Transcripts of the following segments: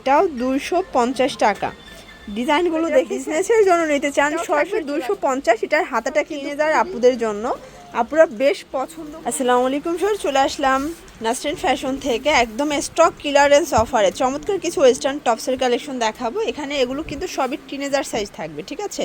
এটাও 250 টাকা। ডিজাইনগুলো দেখে বিজনেসের জন্য নিতে চান সরাসরি 250। এটার হাতাটা কিনে যাওয়ার আপুদের জন্য, আপুরা বেশ পছন্দ। আসসালামু আলাইকুম স্যার, চলে আসলাম নাসরিন ফ্যাশন থেকে একদম স্টক ক্লিয়ারেন্স অফারে চমৎকার কিছু ওয়েস্টার্ন টপসের কালেকশন দেখাবো। এখানে এগুলো কিন্তু সবই টিনেজার সাইজ থাকবে, ঠিক আছে।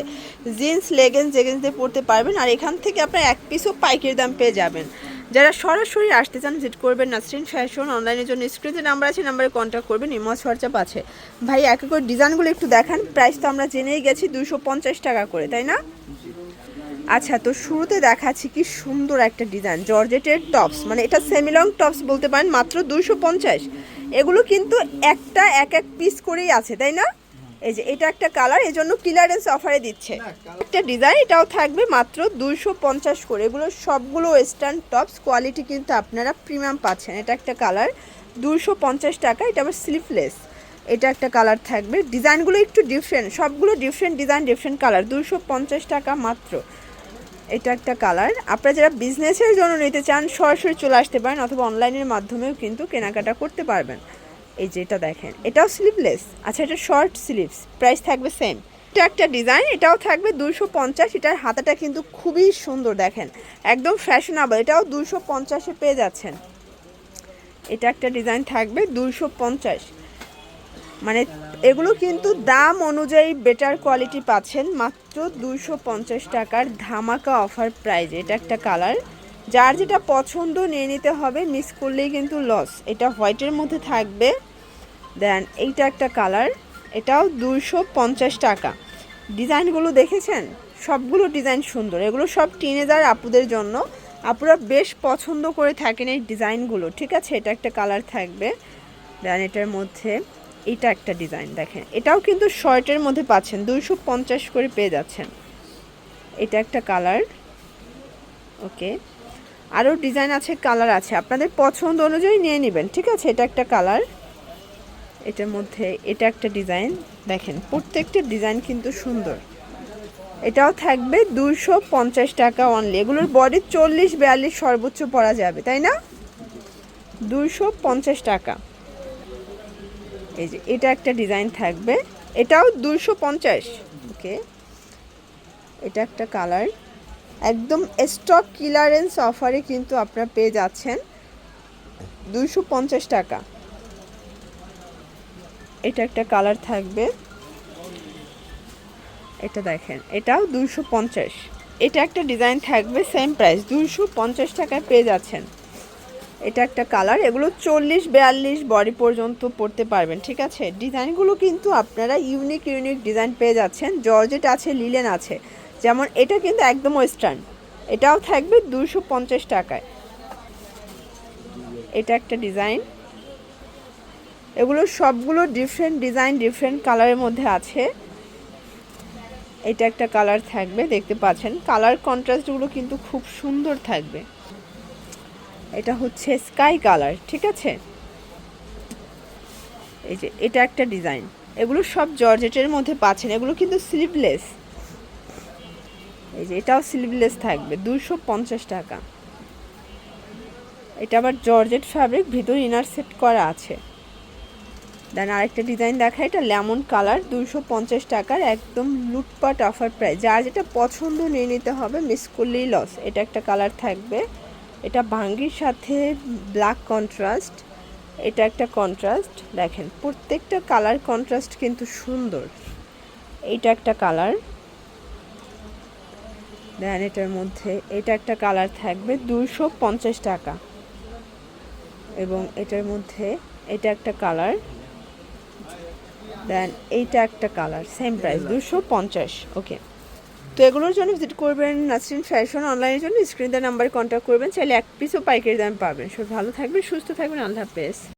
জিন্স লেগিংস দিয়ে পরতে পারবেন। আর এখান থেকে আপনার এক পিসও পাইকারি দাম পেয়ে যাবেন। যারা সরাসরি আসতে চান ভিজিট করবেন নাসরিন ফ্যাশন। অনলাইনের জন্য স্ক্রিনে নাম্বার আছে, নাম্বারে কন্ট্যাক্ট করবেন। ইমো হোয়াটসঅ্যাপ আছে। ভাই এক এক করে ডিজাইনগুলো একটু দেখান। প্রাইস তো আমরা জেনেই গেছি 250 টাকা করে, তাই না? আচ্ছা, তো শুরুতে দেখাচ্ছি কি সুন্দর একটা ডিজাইন জর্জেটের টপস, মানে এটা সেমিলং টপস বলতে পারেন, মাত্র 250। এগুলো কিন্তু একটা এক এক পিস করেই আছে, তাই না? এই যে এটা একটা কালার, এই জন্য ক্লিয়ারেন্স অফারে দিচ্ছে একটা ডিজাইন। এটাও থাকবে মাত্র 250 করে। এগুলো সবগুলো ওয়েস্টার্ন টপস, কোয়ালিটি কিন্তু আপনারা প্রিমিয়াম পাচ্ছেন। এটা একটা কালার 250 টাকা। এটা আবার স্লিভলেস। এটা একটা কালার থাকবে। ডিজাইনগুলো একটু ডিফারেন্ট, সবগুলো ডিফারেন্ট ডিজাইন, ডিফারেন্ট কালার। 250 টাকা মাত্র। এটা একটা কালার। আপনারা যারা বিজনেসের জন্য নিতে চান সরাসরি চলে আসতে পারেন, অথবা অনলাইনের মাধ্যমেও কিন্তু কেনাকাটা করতে পারবেন। এই যে এটা দেখেন, এটাও স্লিভলেস। আচ্ছা, এটা শর্ট স্লিভস, প্রাইস থাকবে সেম। এটা একটা ডিজাইন, এটাও থাকবে 250। এটার হাতাটা কিন্তু খুবই সুন্দর, দেখেন একদম ফ্যাশনেবল। এটাও 250-এ পেয়ে যাচ্ছেন। এটা একটা ডিজাইন থাকবে 250। মানে এগুলো কিন্তু দাম অনুযায়ী বেটার কোয়ালিটি পাচ্ছেন মাত্র 250 টাকার ধামাকা অফার প্রাইজে। এটা একটা কালার, যার যেটা পছন্দ নিয়ে নিতে হবে, মিস করলেই কিন্তু লস। এটা হোয়াইটের মধ্যে থাকবে। দেন এইটা একটা কালার, এটাও 250 টাকা। ডিজাইনগুলো দেখেছেন, সবগুলো ডিজাইন সুন্দর। এগুলো সব টিনেজার আপুদের জন্য, আপুরা বেশ পছন্দ করে থাকেন এই ডিজাইনগুলো, ঠিক আছে। এটা একটা কালার থাকবে। দেন এটার মধ্যে এটা একটা ডিজাইন দেখেন, এটাও কিন্তু শর্টের মধ্যে পাচ্ছেন, 250 করে পেয়ে যাচ্ছেন। এটা একটা কালার। ওকে, আরও ডিজাইন আছে, কালার আছে, আপনাদের পছন্দ অনুযায়ী নিয়ে নেবেন, ঠিক আছে। এটা একটা কালার। এটার মধ্যে এটা একটা ডিজাইন দেখেন, প্রত্যেকটা ডিজাইন কিন্তু সুন্দর। এটাও থাকবে 250 টাকা অনলি। এগুলোর বডি 40-42 সর্বোচ্চ পরা যাবে, তাই না? 250 টাকা। এই যে এটা একটা ডিজাইন থাকবে, এটাও 250। ওকে, এটা একটা কালার। একদম স্টক ক্লিয়ারেন্স অফারে কিন্তু আপনারা পেয়ে যাচ্ছেন 250 টাকা। এটা একটা কালার থাকবে, এটা দেখেন, এটাও 250। এটা একটা ডিজাইন থাকবে, সেম প্রাইস 250 টাকায় পেয়ে যাচ্ছেন। এটা একটা কালার। এগুলো 40-42 বডি পর্যন্ত পরতে পারবেন, ঠিক আছে। ডিজাইনগুলো কিন্তু আপনারা ইউনিক ডিজাইন পেয়ে যাচ্ছেন। জর্জেট আছে, লিলেন আছে। যেমন এটা কিন্তু একদম ওয়েস্টার্ন, এটাও থাকবে 250 টাকায়। এটা একটা ডিজাইন। এগুলো সবগুলো ডিফারেন্ট ডিজাইন, ডিফারেন্ট কালারের মধ্যে আছে। এটা একটা কালার থাকবে, দেখতে পাচ্ছেন কালার কন্ট্রাস্টগুলো কিন্তু খুব সুন্দর থাকবে। এটা হচ্ছে স্কাই কালার, ঠিক আছে। এই যে এটা একটা ডিজাইন। এগুলো সব জর্জেটের মধ্যে পাচ্ছেন। এগুলো কিন্তু স্লিভলেস। এই যে এটাও স্লিভলেস থাকবে, 250 টাকা। এটা আবার জর্জেট ফ্যাব্রিক, ভিতর ইনার সেট করা আছে। দেন আরেকটা ডিজাইন দেখা, এটা লেমন কালার, 250 টাকার একদম লুটপাট অফার প্রাইস। যার যেটা পছন্দ নিয়ে নিতে হবে, মিস করলেই লস। এটা একটা কালার থাকবে, এটা ভাঙ্গির সাথে ব্ল্যাক কন্ট্রাস্ট। এটা একটা কন্ট্রাস্ট, দেখেন প্রত্যেকটা কালার কন্ট্রাস্ট কিন্তু সুন্দর। এইটা একটা কালার। দেন এটার মধ্যে এটা একটা কালার থাকবে 250 টাকা। এবং এটার মধ্যে এটা একটা কালার। দেন এইটা একটা কালার, সেম প্রাইস 250। ওকে, তো এগুলোর জন্য ভিজিট করবেন নাসরিন ফ্যাশন। অনলাইনের জন্য স্ক্রিনে নাম্বারে কন্ট্যাক্ট করবেন, চাইলে এক পিসও পাইকারি দামে পাবেন। সব ভালো থাকবেন, সুস্থ থাকবেন, আল্লাহ হাফেজ।